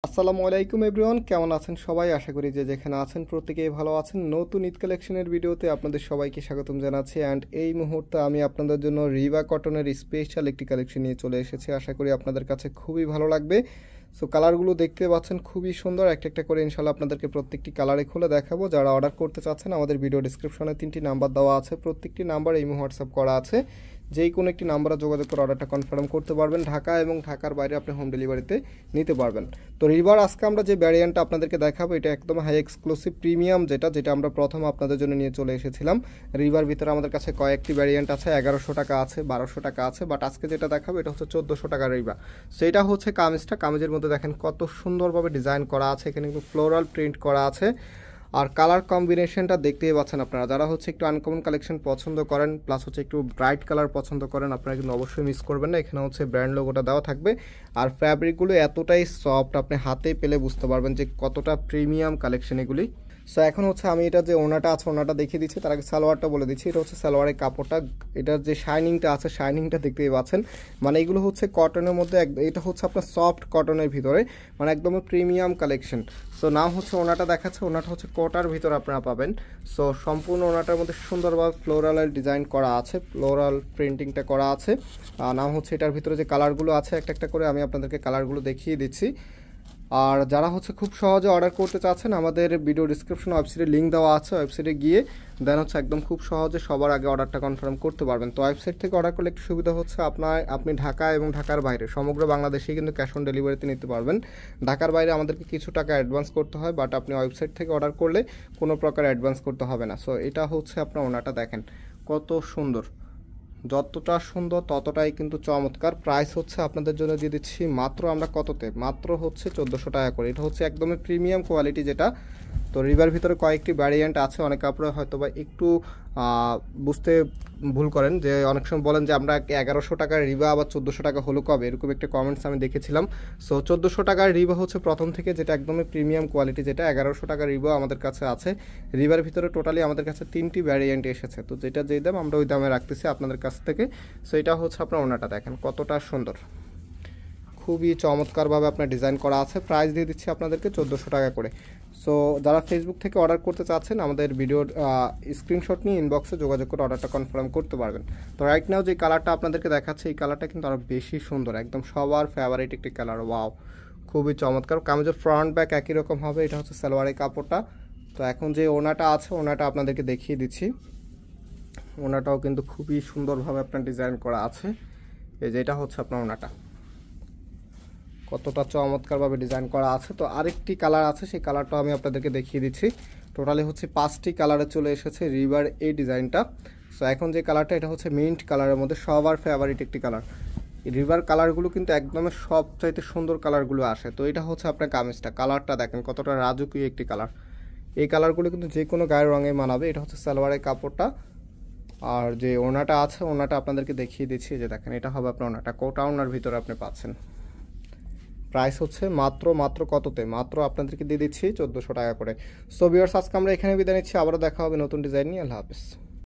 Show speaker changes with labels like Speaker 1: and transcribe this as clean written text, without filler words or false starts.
Speaker 1: আসসালামু আলাইকুম এভরিওয়ান, কেমন আছেন সবাই? আশা করি যে যেখানে আছেন প্রত্যেকেই ভালো আছেন। নতুন ঈদ কালেকশনের ভিডিওতে আপনাদের সবাইকে স্বাগতম জানাচ্ছি। অ্যান্ড এই মুহূর্তে আমি আপনাদের জন্য রিবা কটনের স্পেশাল একটি কালেকশন নিয়ে চলে এসেছি। আশা করি আপনাদের কাছে খুবই ভালো লাগবে। সো কালারগুলো দেখতে পাচ্ছেন খুবই সুন্দর, একটা একটা করে ইনশাল্লাহ আপনাদেরকে প্রত্যেকটি কালারে খুলে দেখাবো। যারা অর্ডার করতে চাচ্ছেন আমাদের ভিডিও ডিসক্রিপশনে 3টি নাম্বার দেওয়া আছে, প্রত্যেকটি নাম্বার এই হোয়াটসঅ্যাপ করা আছে। যেই কোনো একটি নাম্বারে যোগাযোগ করে অর্ডারটা কনফার্ম করতে পারবেন। ঢাকা এবং ঢাকার বাইরে আপনি হোম ডেলিভারিতে নিতে পারবেন। তো রিভার আজকে আমরা যে ভ্যারিয়েন্টটা আপনাদেরকে দেখাবো এটা একদম হাই এক্সক্লুসিভ প্রিমিয়াম, যেটা আমরা প্রথম আপনাদের জন্য নিয়ে চলে এসেছিলাম। রিভার ভিতরে আমাদের কাছে কয়েকটি ভ্যারিয়েন্ট আছে, 1100 টাকা আছে, 1200 টাকা আছে, বাট আজকে যেটা দেখাবো এটা হচ্ছে 1400 টাকার রিভার। সেটা হচ্ছে কামিজের মধ্যে দেখেন কত সুন্দরভাবে ডিজাইন করা আছে, এখানে কিন্তু ফ্লোরাল প্রিন্ট করা আছে। আর কালার কম্বিনেশনটা দেখতেই পাচ্ছেন আপনারা। যারা হচ্ছে একটু আনকমন কালেকশন পছন্দ করেন, প্লাস হচ্ছে একটু ব্রাইট কালার পছন্দ করেন, আপনারা কিন্তু অবশ্যই মিস করবেন না। এখানে হচ্ছে ব্র্যান্ড লোগোটা দেওয়া থাকবে। আর ফ্যাব্রিকগুলো এতটাই সফট, আপনি হাতে পেলে বুঝতে পারবেন যে কতটা প্রিমিয়াম কালেকশন এগুলি। সো এখন হচ্ছে আমি এটা যে ওনাটা আছে ওনাটা দেখিয়ে দিচ্ছি, তার আগে সালোয়ারটা বলে দিচ্ছি। এটা হচ্ছে সালোয়ারের কাপড়টা, এটার যে শাইনিংটা আছে শাইনিংটা দেখতেই পাচ্ছেন। মানে এগুলো হচ্ছে কটনের মধ্যে, এটা হচ্ছে আপনার সফট কটনের ভিতরে, মানে একদম প্রিমিয়াম কালেকশন। সো নাম হচ্ছে ওনাটা দেখাচ্ছে, ওনাটা হচ্ছে কোটার ভিতরে আপনারা পাবেন। সো সম্পূর্ণ ওনাটার মধ্যে সুন্দরভাবে ফ্লোরালের ডিজাইন করা আছে, ফ্লোরাল প্রিন্টিংটা করা আছে। নাম হচ্ছে এটার ভিতরে যে কালারগুলো আছে একটা একটা করে আমি আপনাদেরকে কালারগুলো দেখিয়ে দিচ্ছি। আর যারা হচ্ছে খুব সহজে অর্ডার করতে চাচ্ছেন আমাদের ভিডিও ডিসক্রিপশনে ওয়েবসাইটের লিঙ্ক দেওয়া আছে, ওয়েবসাইটে গিয়ে দেন হচ্ছে একদম খুব সহজে সবার আগে অর্ডারটা কনফার্ম করতে পারবেন। তো ওয়েবসাইট থেকে অর্ডার করলে একটু সুবিধা হচ্ছে আপনি ঢাকা এবং ঢাকার বাইরে সমগ্র বাংলাদেশেই কিন্তু ক্যাশ অন ডেলিভারিতে নিতে পারবেন। ঢাকার বাইরে আমাদেরকে কিছু টাকা অ্যাডভান্স করতে হয়, বাট আপনি ওয়েবসাইট থেকে অর্ডার করলে কোনো প্রকার অ্যাডভান্স করতে হবে না। সো এটা হচ্ছে আপনার ওনাটা দেখেন কত সুন্দর, যতটা সুন্দর ততটাই কিন্তু চমৎকার। প্রাইস হচ্ছে আপনাদের জন্য দিয়ে দিচ্ছি মাত্র আমরা কততে, মাত্র হচ্ছে 1400 টাকা করে। এটা হচ্ছে একদমই প্রিমিয়াম কোয়ালিটি যেটা। তো রিভার ভিতরে কয়েকটি ভ্যারিয়েন্ট আছে, অনেক কাপড়ে হয়তো বা একটু বুঝতে ভুল করেন, যে অনেক সময় বলেন যে আমরা 1100 টাকার রিবা আবার 1400 টাকা হলো কবে, এরকম একটা কমেন্টস আমি দেখেছিলাম। সো 1400 টাকার রিবা হচ্ছে প্রথম থেকে, যেটা একদমই প্রিমিয়াম কোয়ালিটি যেটা। 1100 টাকার রিবা আমাদের কাছে আছে। রিভার ভিতরে টোটালি আমাদের কাছে 3টি ভ্যারিয়েন্ট এসেছে, তো যেটা যেই দাম আমরা ওই দামে রাখতেছি আপনাদের কাছ থেকে। সো এটা হচ্ছে আপনার ওনাটা দেখেন কতটা সুন্দর, খুবই চমৎকারভাবে আপনার ডিজাইন করা আছে। প্রাইস দিয়ে দিচ্ছি আপনাদেরকে 1400 টাকা করে। সো যারা ফেসবুক থেকে অর্ডার করতে চাচ্ছেন আমাদের ভিডিওর স্ক্রিনশট নিয়ে ইনবক্সে যোগাযোগ করে অর্ডারটা কনফার্ম করতে পারবেন। তো রাইট নাও যে কালারটা আপনাদেরকে দেখাচ্ছে এই কালারটা কিন্তু আরও বেশি সুন্দর, একদম সবার ফেভারিট একটি কালার। ওয়াও, খুবই চমৎকার। কামিজের ফ্রন্ট ব্যাক একই রকম হবে। এটা হচ্ছে সালোয়ারের কাপড়টা। তো এখন যে ওনাটা আছে ওনাটা আপনাদেরকে দেখিয়ে দিচ্ছি। ওনাটাও কিন্তু খুবই সুন্দরভাবে আপনার ডিজাইন করা আছে। এই যে এটা হচ্ছে আপনার ওনাটা, কতটা চমৎকারভাবে ডিজাইন করা আছে। তো আরেকটি কালার আছে, সেই কালারটাও আমি আপনাদেরকে দেখিয়ে দিচ্ছি। টোটালি হচ্ছে 5টি কালারে চলে এসেছে রিভার এই ডিজাইনটা। সো এখন যে কালারটা এটা হচ্ছে মিন্ট কালারের মধ্যে, সবার ফেভারিট একটি কালার। রিভার কালারগুলো কিন্তু একদমই সবচাইতে সুন্দর কালারগুলো আসে। তো এটা হচ্ছে আপনার কামিজটা, কালারটা দেখেন কতটা রাজকীয় একটি কালার। এই কালারগুলো কিন্তু যে কোনো গায়ের রঙে মানাবে। এটা হচ্ছে সালোয়ারের কাপড়টা। আর যে ওনাটা আছে ওনাটা আপনাদেরকে দেখিয়ে দিচ্ছি, যে দেখেন এটা হবে আপনার ওনাটা, কোটা ওনার ভিতরে আপনি পাচ্ছেন। প্রাইস হচ্ছে মাত্র কততে, মাত্র আপনাদেরকে দিয়ে দিচ্ছি 1400 টাকা করে। সো ভিউয়ার্স আজকে আমরা এখানে বিদায় নিচ্ছি, আবারও দেখা হবে নতুন ডিজাইন নিয়ে। আল্লাহ হাফেজ।